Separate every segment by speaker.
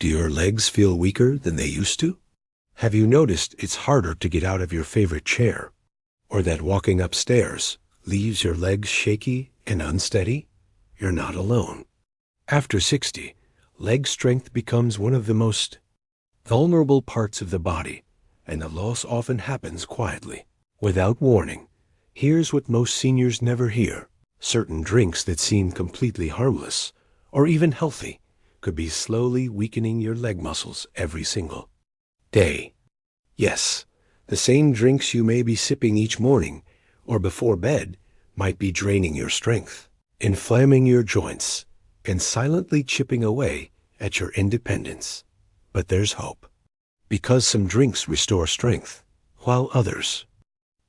Speaker 1: Do your legs feel weaker than they used to? Have you noticed it's harder to get out of your favorite chair? Or that walking upstairs leaves your legs shaky and unsteady? You're not alone. After 60, leg strength becomes one of the most vulnerable parts of the body, and the loss often happens quietly, without warning. Here's what most seniors never hear. Certain drinks that seem completely harmless, or even healthy, could be slowly weakening your leg muscles every single day. Yes, the same drinks you may be sipping each morning or before bed might be draining your strength, inflaming your joints, and silently chipping away at your independence. But there's hope, because some drinks restore strength, while others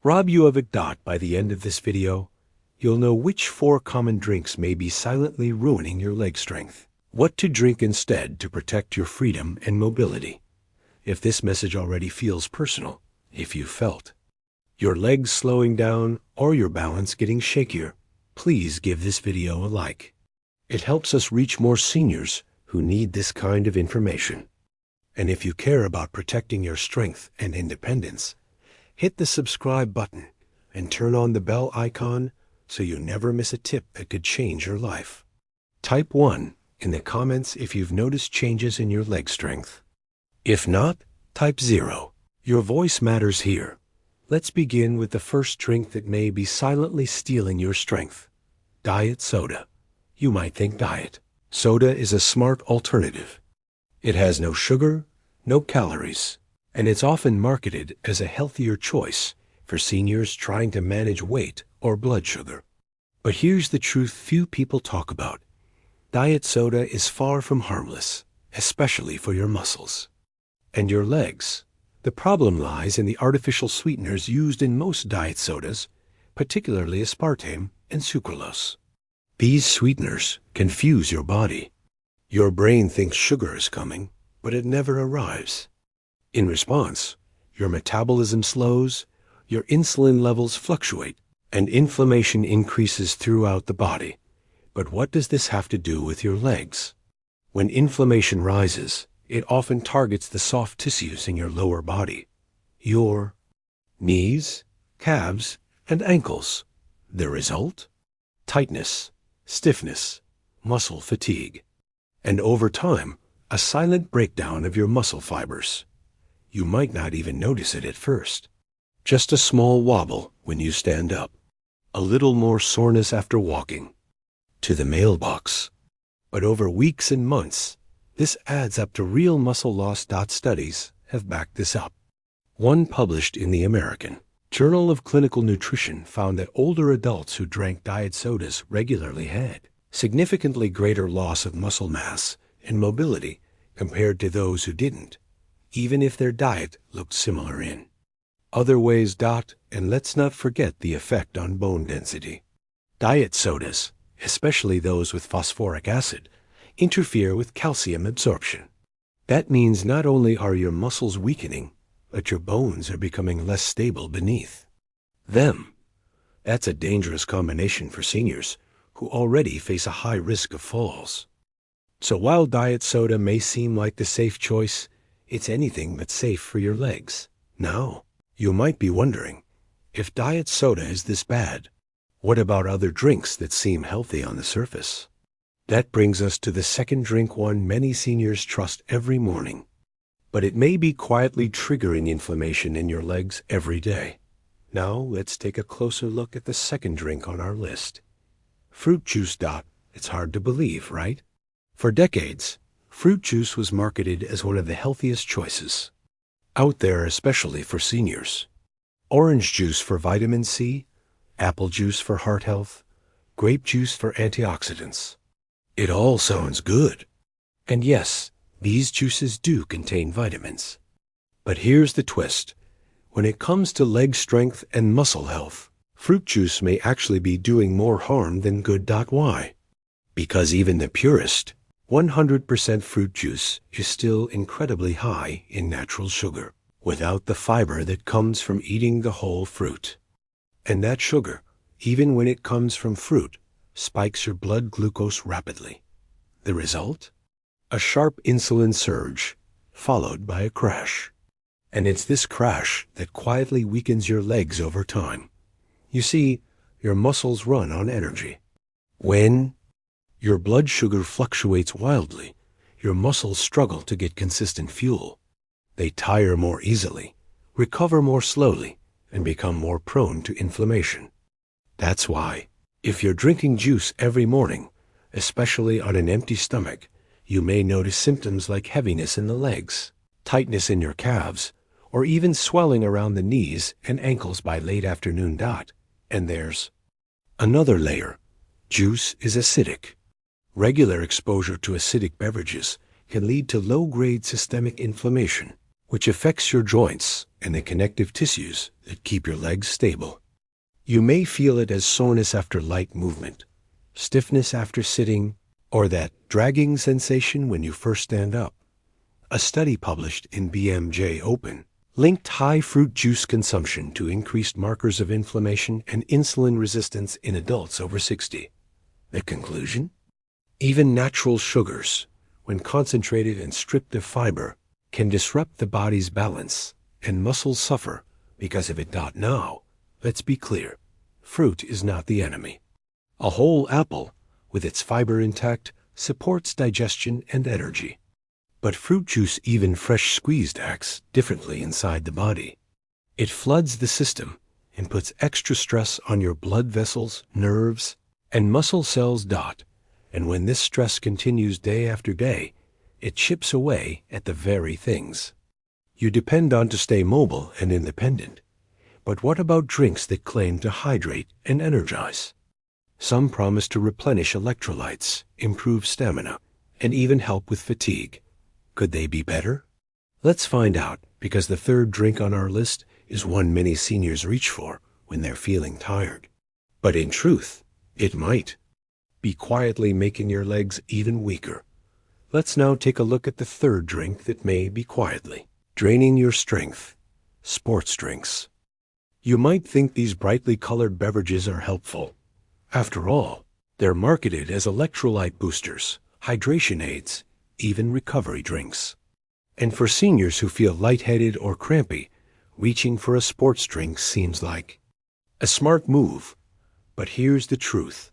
Speaker 1: rob you of it. By the end of this video, you'll know which 4 common drinks may be silently ruining your leg strength, what to drink instead to protect your freedom and mobility. If this message already feels personal, if you felt your legs slowing down or your balance getting shakier, please give this video a like. It helps us reach more seniors who need this kind of information. And if you care about protecting your strength and independence, hit the subscribe button and turn on the bell icon so you never miss a tip that could change your life. Type 1 in the comments if you've noticed changes in your leg strength. If not, type 0. Your voice matters here. Let's begin with the first drink that may be silently stealing your strength. Diet soda. You might think diet soda is a smart alternative. It has no sugar, no calories, and it's often marketed as a healthier choice for seniors trying to manage weight or blood sugar. But here's the truth few people talk about. Diet soda is far from harmless, especially for your muscles and your legs. The problem lies in the artificial sweeteners used in most diet sodas, particularly aspartame and sucralose. These sweeteners confuse your body. Your brain thinks sugar is coming, but it never arrives. In response, your metabolism slows, your insulin levels fluctuate, and inflammation increases throughout the body. But what does this have to do with your legs? When inflammation rises, it often targets the soft tissues in your lower body, your knees, calves, and ankles. The result? Tightness, stiffness, muscle fatigue, and over time, a silent breakdown of your muscle fibers. You might not even notice it at first. Just a small wobble when you stand up, a little more soreness after walking to the mailbox. But over weeks and months, this adds up to real muscle loss. Studies have backed this up. One published in the American Journal of Clinical Nutrition found that older adults who drank diet sodas regularly had significantly greater loss of muscle mass and mobility compared to those who didn't, even if their diet looked similar in other ways. And let's not forget the effect on bone density. Diet sodas, especially those with phosphoric acid, interfere with calcium absorption. That means not only are your muscles weakening, but your bones are becoming less stable beneath them. That's a dangerous combination for seniors who already face a high risk of falls. So while diet soda may seem like the safe choice, it's anything but safe for your legs. Now, you might be wondering, if diet soda is this bad, what about other drinks that seem healthy on the surface? That brings us to the second drink, one many seniors trust every morning, but it may be quietly triggering inflammation in your legs every day. Now let's take a closer look at the second drink on our list. Fruit juice. It's hard to believe, right? For decades, fruit juice was marketed as one of the healthiest choices out there, especially for seniors. Orange juice for vitamin C, apple juice for heart health, grape juice for antioxidants. It all sounds good. And yes, these juices do contain vitamins. But here's the twist. When it comes to leg strength and muscle health, fruit juice may actually be doing more harm than good. Why? Because even the purest 100% fruit juice is still incredibly high in natural sugar, without the fiber that comes from eating the whole fruit. And that sugar, even when it comes from fruit, spikes your blood glucose rapidly. The result? A sharp insulin surge, followed by a crash. And it's this crash that quietly weakens your legs over time. You see, your muscles run on energy. When your blood sugar fluctuates wildly, your muscles struggle to get consistent fuel. They tire more easily, recover more slowly, and become more prone to inflammation. That's why, if you're drinking juice every morning, especially on an empty stomach, you may notice symptoms like heaviness in the legs, tightness in your calves, or even swelling around the knees and ankles by late afternoon. And there's another layer. Juice is acidic. Regular exposure to acidic beverages can lead to low-grade systemic inflammation, which affects your joints and the connective tissues that keep your legs stable. You may feel it as soreness after light movement, stiffness after sitting, or that dragging sensation when you first stand up. A study published in BMJ Open linked high fruit juice consumption to increased markers of inflammation and insulin resistance in adults over 60. The conclusion? Even natural sugars, when concentrated and stripped of fiber, can disrupt the body's balance, and muscles suffer because of it. Now, let's be clear, fruit is not the enemy. A whole apple, with its fiber intact, supports digestion and energy. But fruit juice, even fresh squeezed, acts differently inside the body. It floods the system and puts extra stress on your blood vessels, nerves, and muscle cells. And when this stress continues day after day, it chips away at the very things you depend on to stay mobile and independent. But what about drinks that claim to hydrate and energize? Some promise to replenish electrolytes, improve stamina, and even help with fatigue. Could they be better? Let's find out, because the third drink on our list is one many seniors reach for when they're feeling tired. But in truth, it might be quietly making your legs even weaker. Let's now take a look at the third drink that may be quietly draining your strength: sports drinks. You might think these brightly colored beverages are helpful. After all, they're marketed as electrolyte boosters, hydration aids, even recovery drinks. And for seniors who feel lightheaded or crampy, reaching for a sports drink seems like a smart move. But here's the truth.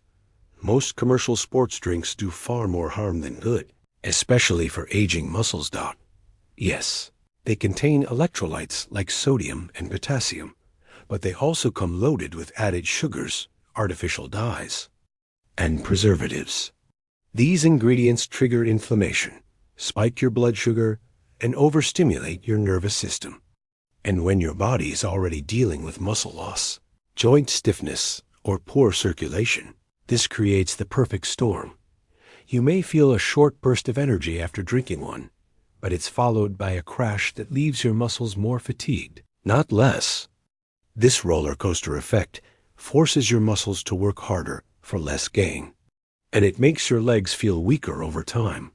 Speaker 1: Most commercial sports drinks do far more harm than good, especially for aging muscles. Yes, they contain electrolytes like sodium and potassium, but they also come loaded with added sugars, artificial dyes, and preservatives. These ingredients trigger inflammation, spike your blood sugar, and overstimulate your nervous system. And when your body is already dealing with muscle loss, joint stiffness, or poor circulation, this creates the perfect storm. You may feel a short burst of energy after drinking one, but it's followed by a crash that leaves your muscles more fatigued, not less. This roller coaster effect forces your muscles to work harder for less gain, and it makes your legs feel weaker over time.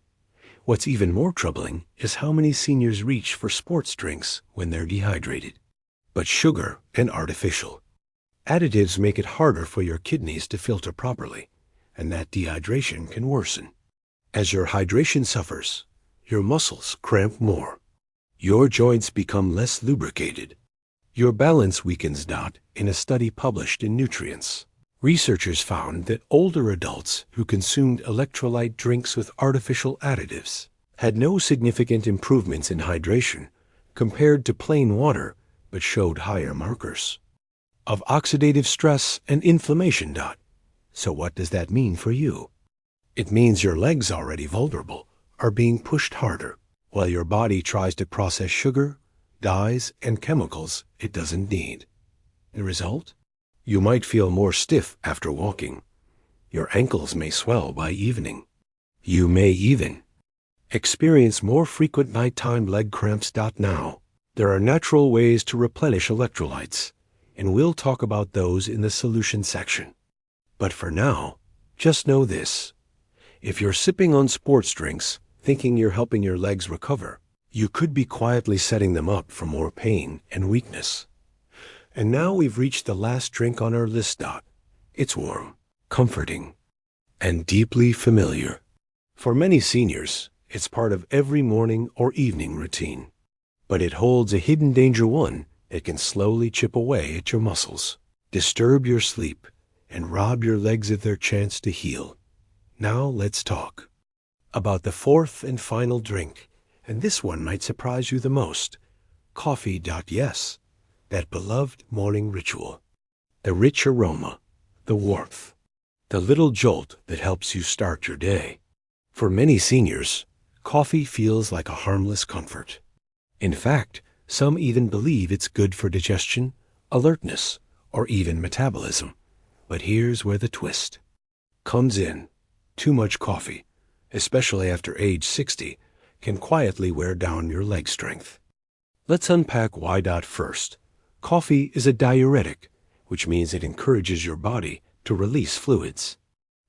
Speaker 1: What's even more troubling is how many seniors reach for sports drinks when they're dehydrated. But sugar and artificial additives make it harder for your kidneys to filter properly, and that dehydration can worsen. As your hydration suffers, your muscles cramp more. Your joints become less lubricated. Your balance weakens. In a study published in Nutrients, researchers found that older adults who consumed electrolyte drinks with artificial additives had no significant improvements in hydration compared to plain water, but showed higher markers of oxidative stress and inflammation. So what does that mean for you? It means your legs, already vulnerable, are being pushed harder, while your body tries to process sugar, dyes, and chemicals it doesn't need. The result? You might feel more stiff after walking. Your ankles may swell by evening. You may even experience more frequent nighttime leg cramps. Now, there are natural ways to replenish electrolytes, and we'll talk about those in the solution section. But for now, just know this. If you're sipping on sports drinks, thinking you're helping your legs recover, you could be quietly setting them up for more pain and weakness. And now we've reached the last drink on our list. It's warm, comforting, and deeply familiar. For many seniors, It's part of every morning or evening routine. But it holds a hidden danger one that can slowly chip away at your muscles, disturb your sleep, and rob your legs of their chance to heal. Now let's talk about the fourth and final drink, and this one might surprise you the most. Coffee. Yes, that beloved morning ritual. The rich aroma, the warmth, the little jolt that helps you start your day. For many seniors, coffee feels like a harmless comfort. In fact, some even believe it's good for digestion, alertness, or even metabolism. But here's where the twist comes in. Too much coffee, especially after age 60, can quietly wear down your leg strength. Let's unpack why. First, coffee is a diuretic, which means it encourages your body to release fluids.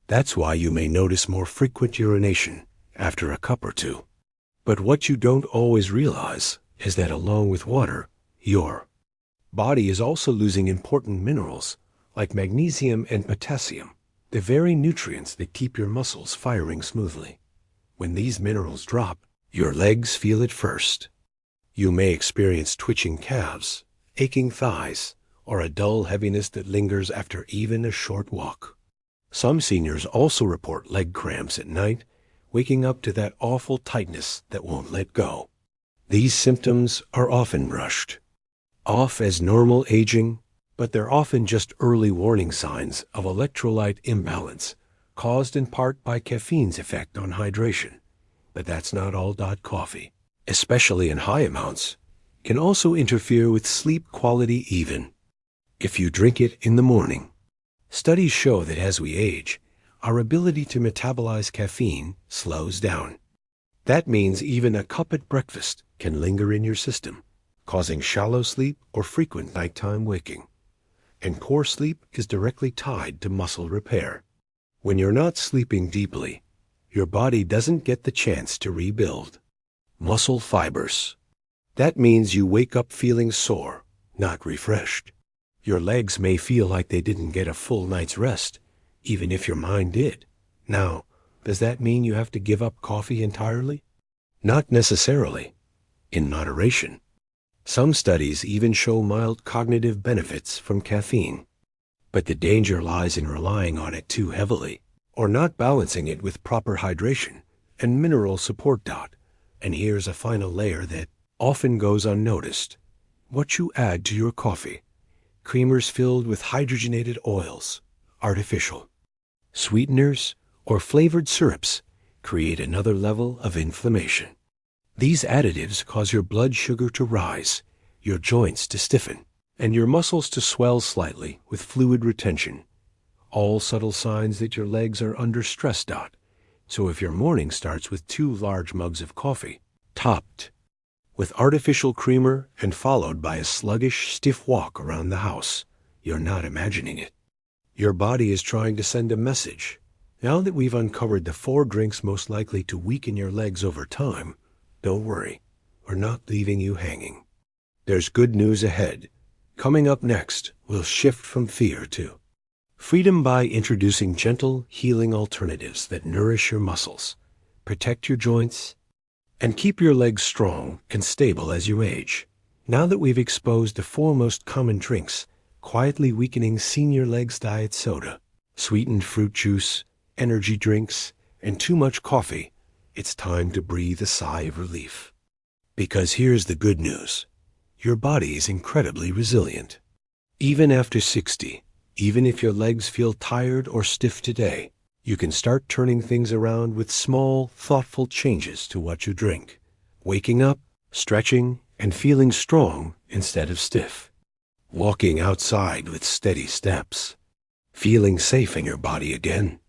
Speaker 1: That's why you may notice more frequent urination after a cup or two. But what you don't always realize is that along with water, your body is also losing important minerals like magnesium and potassium, the very nutrients that keep your muscles firing smoothly. When these minerals drop, your legs feel it first. You may experience twitching calves, aching thighs, or a dull heaviness that lingers after even a short walk. Some seniors also report leg cramps at night, waking up to that awful tightness that won't let go. These symptoms are often brushed off as normal aging, but they're often just early warning signs of electrolyte imbalance, caused in part by caffeine's effect on hydration. But that's not all. Coffee, especially in high amounts, can also interfere with sleep quality even if you drink it in the morning. Studies show that as we age, our ability to metabolize caffeine slows down. That means even a cup at breakfast can linger in your system, causing shallow sleep or frequent nighttime waking. And poor sleep is directly tied to muscle repair. When you're not sleeping deeply, your body doesn't get the chance to rebuild muscle fibers. That means you wake up feeling sore, not refreshed. Your legs may feel like they didn't get a full night's rest, even if your mind did. Now, does that mean you have to give up coffee entirely? Not necessarily. In moderation. Some studies even show mild cognitive benefits from caffeine. But the danger lies in relying on it too heavily, or not balancing it with proper hydration and mineral support. And here's a final layer that often goes unnoticed. What you add to your coffee. Creamers filled with hydrogenated oils, artificial sweeteners, or flavored syrups create another level of inflammation. These additives cause your blood sugar to rise, your joints to stiffen, and your muscles to swell slightly with fluid retention. All subtle signs that your legs are under stress. So if your morning starts with 2 large mugs of coffee, topped with artificial creamer and followed by a sluggish, stiff walk around the house, you're not imagining it. Your body is trying to send a message. Now that we've uncovered the 4 drinks most likely to weaken your legs over time, don't worry, we're not leaving you hanging. There's good news ahead. Coming up next, we'll shift from fear to freedom by introducing gentle, healing alternatives that nourish your muscles, protect your joints, and keep your legs strong and stable as you age. Now that we've exposed the 4 most common drinks, quietly weakening senior legs: diet soda, sweetened fruit juice, energy drinks, and too much coffee, it's time to breathe a sigh of relief. Because here's the good news. Your body is incredibly resilient. Even after 60, even if your legs feel tired or stiff today, you can start turning things around with small, thoughtful changes to what you drink. Waking up, stretching, and feeling strong instead of stiff. Walking outside with steady steps. Feeling safe in your body again.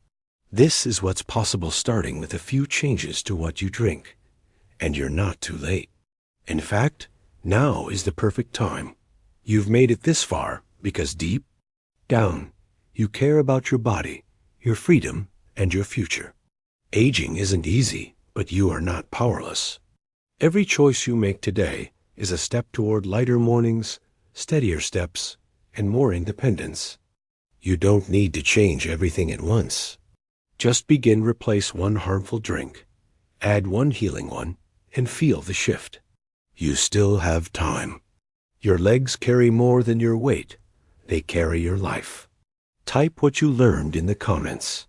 Speaker 1: This is what's possible starting with a few changes to what you drink. And you're not too late. In fact, now is the perfect time. You've made it this far because deep down, you care about your body, your freedom, and your future. Aging isn't easy, but you are not powerless. Every choice you make today is a step toward lighter mornings, steadier steps, and more independence. You don't need to change everything at once. Just begin. Replace one harmful drink, Add one healing one and feel the shift. You still have time. Your legs carry more than your weight. They carry your life. Type what you learned in the comments.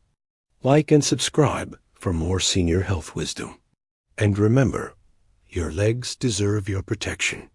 Speaker 1: Like and subscribe for more senior health wisdom. And remember, your legs deserve your protection.